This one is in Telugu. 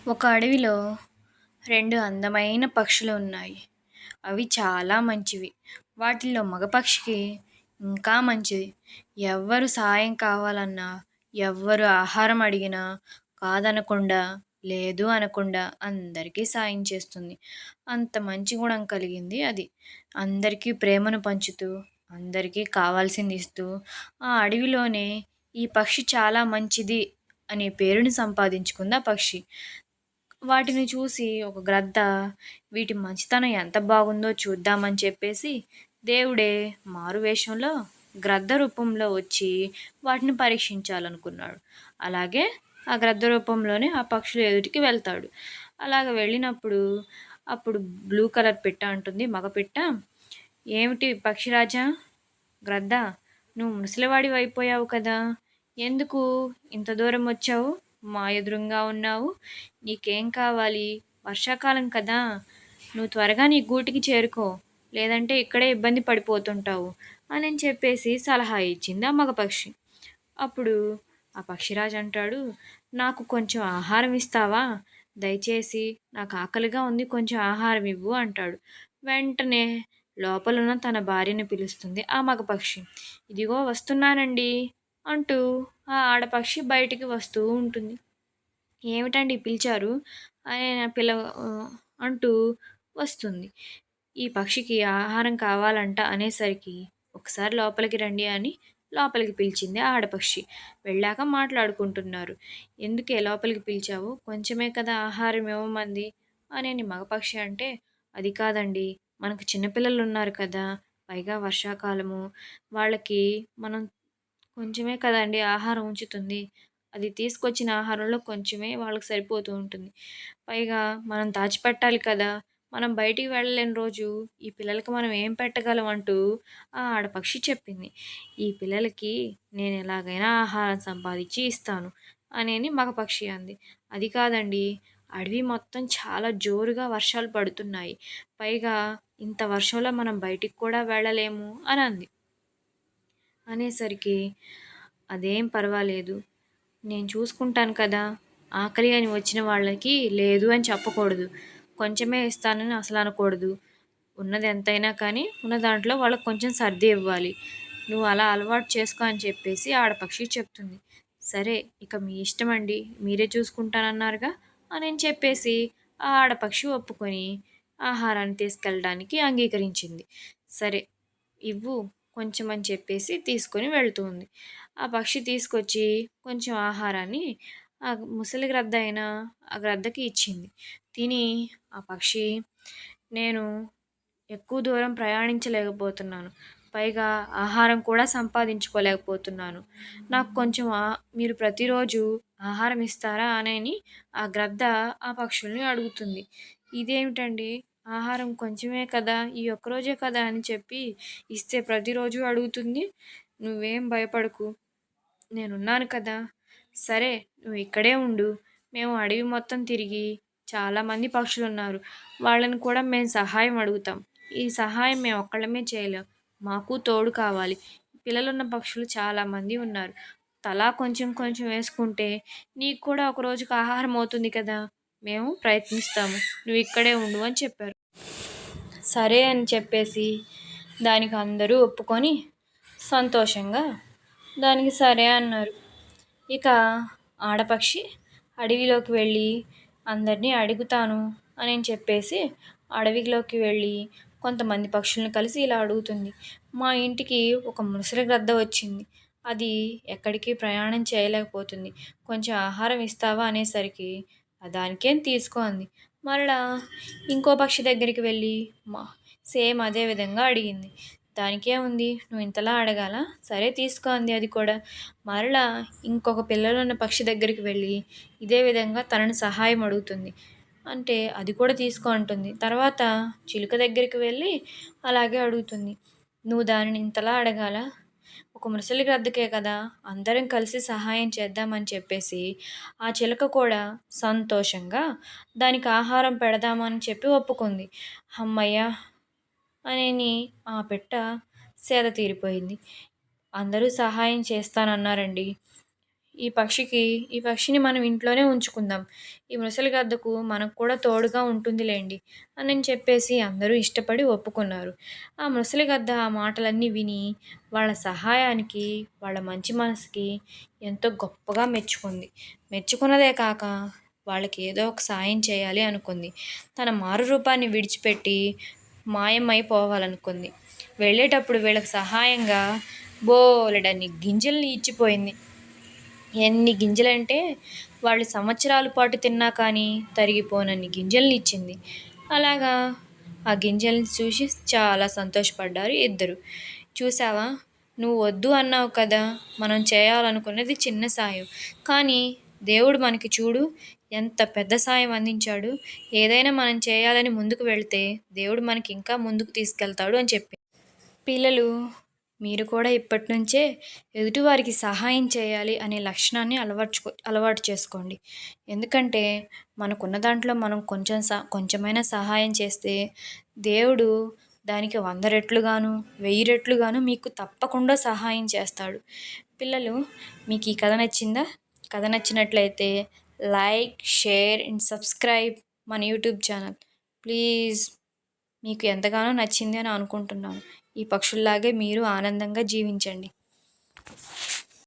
ఒక అడవిలో 2 అందమైన పక్షులు ఉన్నాయి. అవి చాలా మంచివి. వాటిల్లో మగ పక్షికి ఇంకా మంచిది. ఎవ్వరు సాయం కావాలన్నా, ఎవ్వరు ఆహారం అడిగినా కాదనకుండా, లేదు అనకుండా అందరికీ సాయం చేస్తుంది. అంత మంచి గుణం కలిగింది అది. అందరికీ ప్రేమను పంచుతూ, అందరికీ కావాల్సింది ఇస్తూ, ఆ అడవిలోనే ఈ పక్షి చాలా మంచిది అనే పేరుని సంపాదించుకుంది ఆ పక్షి. వాటిని చూసి ఒక గ్రద్ద వీటి మంచితనం ఎంత బాగుందో చూద్దామని చెప్పేసి దేవుడే మారువేషంలో గ్రద్ద రూపంలో వచ్చి వాటిని పరీక్షించాలనుకున్నాడు. అలాగే ఆ గ్రద్ద రూపంలోనే ఆ పక్షుల ఎదుటికి వెళ్తాడు. అలాగ వెళ్ళినప్పుడు అప్పుడు బ్లూ కలర్ పిట్ట అంటుంది, మగ పిట్ట, "ఏమిటి పక్షిరాజా, గ్రద్ద, నువ్వు ముసలివాడివి అయిపోయావు కదా! ఎందుకు ఇంత దూరం వచ్చావు? మా ఎదురుంగా ఉన్నావు. నీకేం కావాలి? వర్షాకాలం కదా! నువ్వు త్వరగా నీ గూటికి చేరుకో. లేదంటే ఇక్కడే ఇబ్బంది పడిపోతుంటావు" అని చెప్పేసి సలహా ఇచ్చింది ఆ మగపక్షి. అప్పుడు ఆ పక్షిరాజు అంటాడు, "నాకు కొంచెం ఆహారం ఇస్తావా? దయచేసి నాకు ఆకలిగా ఉంది, కొంచెం ఆహారం ఇవ్వు" అంటాడు. వెంటనే లోపలున్న తన భార్యని పిలుస్తుంది ఆ మగపక్షి. "ఇదిగో వస్తున్నానండి" అంటూ ఆ ఆడపక్షి బయటికి వస్తూ ఉంటుంది. "ఏమిటండి పిలిచారు?" అని అంటూ వస్తుంది. ఈ పక్షికి ఆహారం కావాలంట అనేసరికి, "ఒకసారి లోపలికి రండి" అని లోపలికి పిలిచింది ఆ ఆడపక్షి. వెళ్ళాక మాట్లాడుకుంటున్నారు. "ఎందుకే లోపలికి పిలిచావు? కొంచెమే కదా ఆహారం ఇవ్వమంది" అని మగపక్షి అంటే, "అది కాదండి, మనకు చిన్నపిల్లలున్నారు కదా! పైగా వర్షాకాలము. వాళ్ళకి మనం కొంచెమే కదండీ ఆహారం ఉంచుతుంది. అది తీసుకొచ్చిన ఆహారంలో కొంచెమే వాళ్ళకి సరిపోతూ ఉంటుంది. పైగా మనం దాచిపెట్టాలి కదా! మనం బయటికి వెళ్ళలేని రోజు ఈ పిల్లలకి మనం ఏం పెట్టగలం" అంటూ ఆ ఆడపక్షి చెప్పింది. "ఈ పిల్లలకి నేను ఎలాగైనా ఆహారం సంపాదించి ఇస్తాను" అని మగపక్షి అంది. "అది కాదండి, అడవి మొత్తం చాలా జోరుగా వర్షాలు పడుతున్నాయి. పైగా ఇంత వర్షంలో మనం బయటికి కూడా వెళ్ళలేము" అని అంది. అనేసరికి, "అదేం పర్వాలేదు. నేను చూసుకుంటాను కదా! ఆకలి అని వచ్చిన వాళ్ళకి లేదు అని చెప్పకూడదు. కొంచెమే ఇస్తానని అసలు అనకూడదు. ఉన్నది ఎంతైనా కానీ ఉన్న దాంట్లో వాళ్ళకి కొంచెం సర్ది ఇవ్వాలి. నువ్వు అలా అలవాటు చేసుకో" అని చెప్పేసి ఆడపక్షి చెప్తుంది. "సరే, ఇక మీ ఇష్టమండి. మీరే చూసుకుంటానన్నారుగా" అని చెప్పేసి ఆ ఆడపక్షి ఒప్పుకొని ఆహారాన్ని తీసుకెళ్ళడానికి అంగీకరించింది. "సరే, ఇవ్వు కొంచెం" అని చెప్పేసి తీసుకొని వెళ్తుంది. ఆ పక్షి తీసుకొచ్చి కొంచెం ఆహారాన్ని ఆ ముసలి గ్రద్ద అయిన ఆ గ్రద్దకి ఇచ్చింది. తిని ఆ పక్షి, "నేను ఎక్కువ దూరం ప్రయాణించలేకపోతున్నాను. పైగా ఆహారం కూడా సంపాదించుకోలేకపోతున్నాను. నాకు కొంచెం మీరు ప్రతిరోజు ఆహారం ఇస్తారా" అని ఆ గ్రద్ద ఆ పక్షుల్ని అడుగుతుంది. "ఇదేమిటండి, ఆహారం కొంచెమే కదా! ఈ ఒక్కరోజే కదా అని చెప్పి ఇస్తే ప్రతిరోజు అడుగుతుంది. నువ్వేం భయపడకు. నేనున్నాను కదా! సరే, నువ్వు ఇక్కడే ఉండు. మేము అడవి మొత్తం తిరిగి చాలామంది పక్షులున్నారు. వాళ్ళని కూడా మేము సహాయం అడుగుతాం. ఈ సహాయం మేము ఒక్కళ్ళమే చేయలేం. మాకు తోడు కావాలి. పిల్లలున్న పక్షులు చాలామంది ఉన్నారు. తలా కొంచెం కొంచెం వేసుకుంటే నీకు కూడా ఒక రోజుకి ఆహారం అవుతుంది కదా! మేము ప్రయత్నిస్తాము. నువ్వు ఇక్కడే ఉండు" అని చెప్పారు. సరే అని చెప్పేసి దానికి అందరూ ఒప్పుకొని సంతోషంగా దానికి సరే అన్నారు. ఇక ఆడపక్షి అడవిలోకి వెళ్ళి అందరినీ అడుగుతాను అని చెప్పేసి అడవిలోకి వెళ్ళి కొంతమంది పక్షులను కలిసి ఇలా అడుగుతుంది. "మా ఇంటికి ఒక ముసలి గ్రద్ద వచ్చింది. అది ఎక్కడికి ప్రయాణం చేయలేకపోతుంది. కొంచెం ఆహారం ఇస్తావా" అనేసరికి, దానికేం తీసుకో" అంది. మరలా ఇంకో పక్షి దగ్గరికి వెళ్ళి సేమ్ అదే విధంగా అడిగింది. "దానికేముంది, నువ్వు ఇంతలా అడగాల, సరే తీసుకో" అంది అది కూడా. మరలా ఇంకొక పిల్లలున్న పక్షి దగ్గరికి వెళ్ళి ఇదే విధంగా తనని సహాయం అడుగుతుంది. అంటే అది కూడా తీసుకో అంటుంది. తర్వాత చిలుక దగ్గరికి వెళ్ళి అలాగే అడుగుతుంది. "నువ్వు దానిని ఇంతలా అడగాల, ఒక ముసలి గ్రద్దకే కదా, అందరం కలిసి సహాయం చేద్దామని చెప్పేసి ఆ చిలక కూడా సంతోషంగా దానికి ఆహారం పెడదామని చెప్పి ఒప్పుకుంది. హమ్మయ్య అని ఆ పిట్ట సేద తీరిపోయింది. అందరూ సహాయం చేస్తానన్నారండి. ఈ పక్షిని మనం ఇంట్లోనే ఉంచుకుందాం. ఈ ముసలి గద్దకు మనకు కూడా తోడుగా ఉంటుందిలెండి" అనని చెప్పేసి అందరూ ఇష్టపడి ఒప్పుకున్నారు. ఆ ముసలి గద్ద ఆ మాటలన్నీ విని వాళ్ళ సహాయానికి, వాళ్ళ మంచి మనసుకి ఎంతో గొప్పగా మెచ్చుకుంది. మెచ్చుకున్నదే కాక వాళ్ళకి ఏదో ఒక సాయం చేయాలి అనుకుంది. తన మారు రూపాన్ని విడిచిపెట్టి మాయమైపోవాలనుకుంది. వెళ్ళేటప్పుడు వీళ్ళకి సహాయంగా బోలెడన్ని గింజల్ని ఇచ్చిపోయింది. ఎన్ని గింజలంటే వాళ్ళు సంవత్సరాల పాటు తిన్నా కానీ తరిగిపోనన్ని గింజల్ని ఇచ్చింది. అలాగా ఆ గింజల్ని చూసి చాలా సంతోషపడ్డారు ఇద్దరు. చూసావా, నువ్వు వద్దు అన్నావు కదా, మనం చేయాలనుకున్నది చిన్న సాయం, కానీ దేవుడు మనకి చూడు ఎంత పెద్ద సాయం అందించాడు. ఏదైనా మనం చేయాలని ముందుకు వెళ్తే దేవుడు మనకి ఇంకా ముందుకు తీసుకెళ్తాడు అని చెప్పి. పిల్లలు, మీరు కూడా ఇప్పటినుంచే ఎదుటివారికి సహాయం చేయాలి అనే లక్షణాన్ని అలవాటు చేసుకోండి. ఎందుకంటే మనకున్న దాంట్లో మనం కొంచెమైనా సహాయం చేస్తే దేవుడు దానికి 100 రెట్లుగాను 1000 రెట్లుగాను మీకు తప్పకుండా సహాయం చేస్తాడు. పిల్లలు, మీకు ఈ కథ నచ్చిందా? కథ నచ్చినట్లయితే లైక్, షేర్ అండ్ సబ్స్క్రైబ్ మన యూట్యూబ్ ఛానల్ ప్లీజ్. మీకు ఎంతగానో నచ్చింది అని అనుకుంటున్నాను. ఈ పక్షుల్లాగే మీరు ఆనందంగా జీవించండి.